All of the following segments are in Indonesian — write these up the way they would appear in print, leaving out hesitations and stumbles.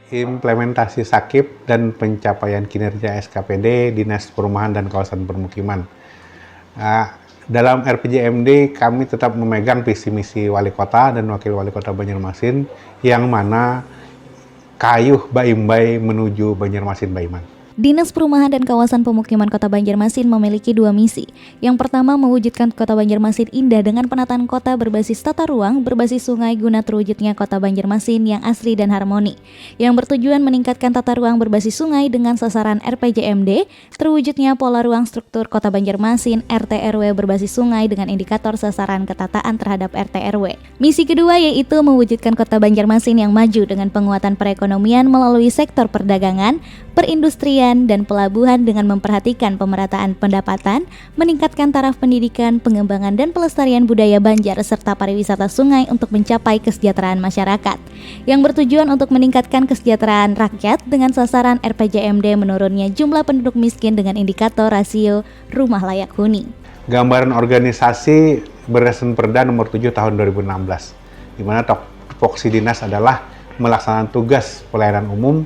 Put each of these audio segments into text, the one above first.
Implementasi SAKIP dan pencapaian kinerja SKPD Dinas Perumahan dan Kawasan Permukiman. Dalam RPJMD kami tetap memegang visi misi Wali Kota dan Wakil Wali Kota Banjarmasin, yang mana kayuh Baimbai menuju Banjarmasin Baiman. Dinas Perumahan dan Kawasan Pemukiman Kota Banjarmasin memiliki 2 misi. Yang pertama, mewujudkan Kota Banjarmasin indah dengan penataan kota berbasis tata ruang, berbasis sungai guna terwujudnya Kota Banjarmasin yang asri dan harmoni. Yang bertujuan meningkatkan tata ruang berbasis sungai dengan sasaran RPJMD, terwujudnya pola ruang struktur Kota Banjarmasin RT RW berbasis sungai dengan indikator sasaran ketataan terhadap RT RW. Misi kedua yaitu mewujudkan Kota Banjarmasin yang maju dengan penguatan perekonomian melalui sektor perdagangan, perindustrian, dan pelabuhan dengan memperhatikan pemerataan pendapatan, meningkatkan taraf pendidikan, pengembangan dan pelestarian budaya Banjar serta pariwisata sungai untuk mencapai kesejahteraan masyarakat. Yang bertujuan untuk meningkatkan kesejahteraan rakyat dengan sasaran RPJMD menurunnya jumlah penduduk miskin dengan indikator rasio rumah layak huni. Gambaran organisasi berdasarkan Perda nomor 7 tahun 2016, di mana tupoksi dinas adalah melaksanakan tugas pelayanan umum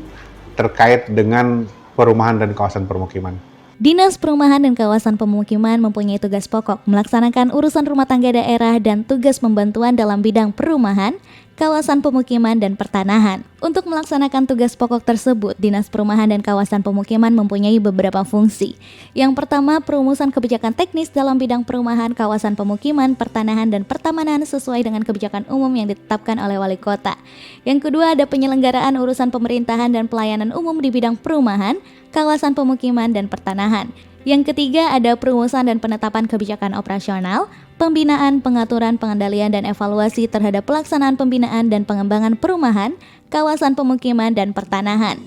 terkait dengan perumahan dan kawasan permukiman. Dinas Perumahan dan Kawasan Pemukiman mempunyai tugas pokok melaksanakan urusan rumah tangga daerah dan tugas pembantuan dalam bidang perumahan, kawasan pemukiman, dan pertanahan. Untuk melaksanakan tugas pokok tersebut, Dinas Perumahan dan Kawasan Pemukiman mempunyai beberapa fungsi. Yang pertama, perumusan kebijakan teknis dalam bidang perumahan, kawasan pemukiman, pertanahan, dan pertamanan sesuai dengan kebijakan umum yang ditetapkan oleh Wali Kota. Yang kedua, ada penyelenggaraan urusan pemerintahan dan pelayanan umum di bidang perumahan, kawasan pemukiman, dan pertanahan. Yang ketiga, ada perumusan dan penetapan kebijakan operasional, pembinaan, pengaturan, pengendalian, dan evaluasi terhadap pelaksanaan pembinaan dan pengembangan perumahan, kawasan pemukiman, dan pertanahan.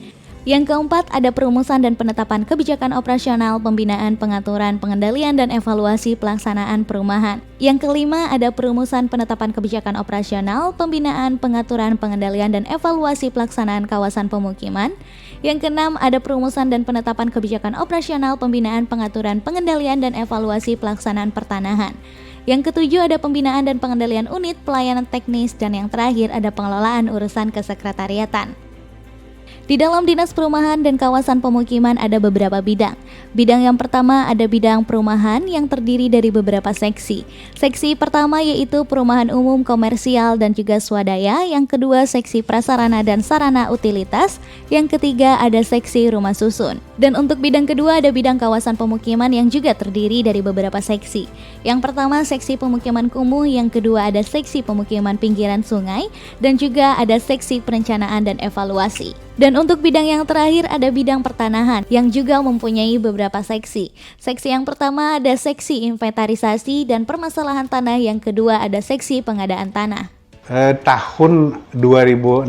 Yang keempat, ada perumusan dan penetapan kebijakan operasional, pembinaan, pengaturan, pengendalian, dan evaluasi pelaksanaan perumahan. Yang kelima, ada perumusan penetapan kebijakan operasional, pembinaan, pengaturan, pengendalian, dan evaluasi pelaksanaan kawasan pemukiman. Yang keenam, ada perumusan dan penetapan kebijakan operasional, pembinaan, pengaturan, pengendalian, dan evaluasi pelaksanaan pertanahan. Yang ketujuh, ada pembinaan dan pengendalian unit, pelayanan teknis, dan yang terakhir ada pengelolaan urusan kesekretariatan. Di dalam Dinas Perumahan dan Kawasan Pemukiman ada beberapa bidang. Bidang yang pertama ada bidang perumahan yang terdiri dari beberapa seksi. Seksi pertama yaitu perumahan umum, komersial, dan juga swadaya. Yang kedua seksi prasarana dan sarana utilitas. Yang ketiga ada seksi rumah susun. Dan untuk bidang kedua ada bidang kawasan pemukiman yang juga terdiri dari beberapa seksi. Yang pertama seksi pemukiman kumuh, yang kedua ada seksi pemukiman pinggiran sungai, dan juga ada seksi perencanaan dan evaluasi. Dan untuk bidang yang terakhir ada bidang pertanahan yang juga mempunyai beberapa seksi. Seksi yang pertama ada seksi inventarisasi dan permasalahan tanah, yang kedua ada seksi pengadaan tanah. Tahun 2016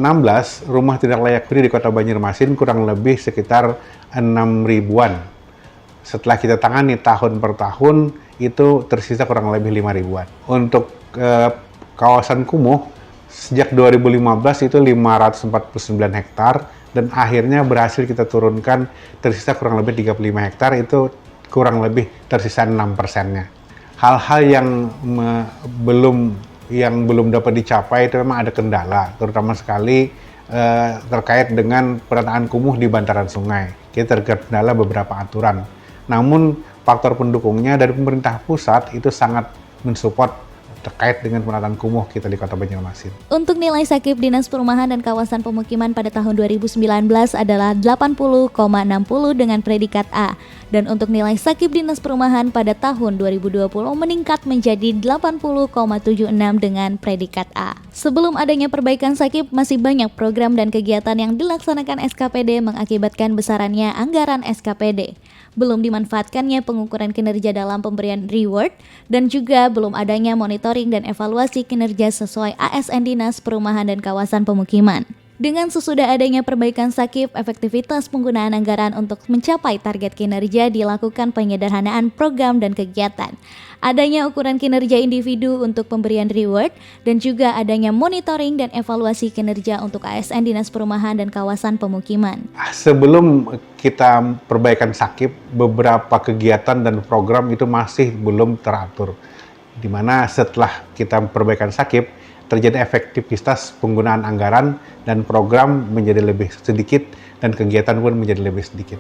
rumah tidak layak huni di Kota Banjarmasin kurang lebih sekitar 6.000-an. Setelah kita tangani tahun per tahun itu tersisa kurang lebih 5.000-an. Untuk kawasan kumuh sejak 2015 itu 549 hektar. Dan akhirnya berhasil kita turunkan tersisa kurang lebih 35 hektar, itu kurang lebih tersisa 6%-nya. Hal-hal yang belum dapat dicapai itu memang ada kendala, terutama sekali terkait dengan penataan kumuh di bantaran sungai. Kita terkendala beberapa aturan. Namun faktor pendukungnya dari pemerintah pusat itu sangat mensupport terkait dengan penataan kumuh kita di Kota Banjarmasin. Untuk nilai SAKIP Dinas Perumahan dan Kawasan Pemukiman pada tahun 2019 adalah 80,60 dengan predikat A. Dan untuk nilai SAKIP Dinas Perumahan pada tahun 2020 meningkat menjadi 80,76 dengan predikat A. Sebelum adanya perbaikan SAKIP, masih banyak program dan kegiatan yang dilaksanakan SKPD mengakibatkan besarannya anggaran SKPD. Belum dimanfaatkannya pengukuran kinerja dalam pemberian reward, dan juga belum adanya monitoring dan evaluasi kinerja sesuai ASN Dinas Perumahan dan Kawasan Pemukiman. Dengan sesudah adanya perbaikan SAKIP, efektivitas penggunaan anggaran untuk mencapai target kinerja dilakukan penyederhanaan program dan kegiatan. Adanya ukuran kinerja individu untuk pemberian reward dan juga adanya monitoring dan evaluasi kinerja untuk ASN Dinas Perumahan dan Kawasan Pemukiman. Sebelum kita perbaikan SAKIP, beberapa kegiatan dan program itu masih belum teratur. Di mana setelah kita perbaikan SAKIP, terjadi efektivitas penggunaan anggaran dan program menjadi lebih sedikit dan kegiatan pun menjadi lebih sedikit.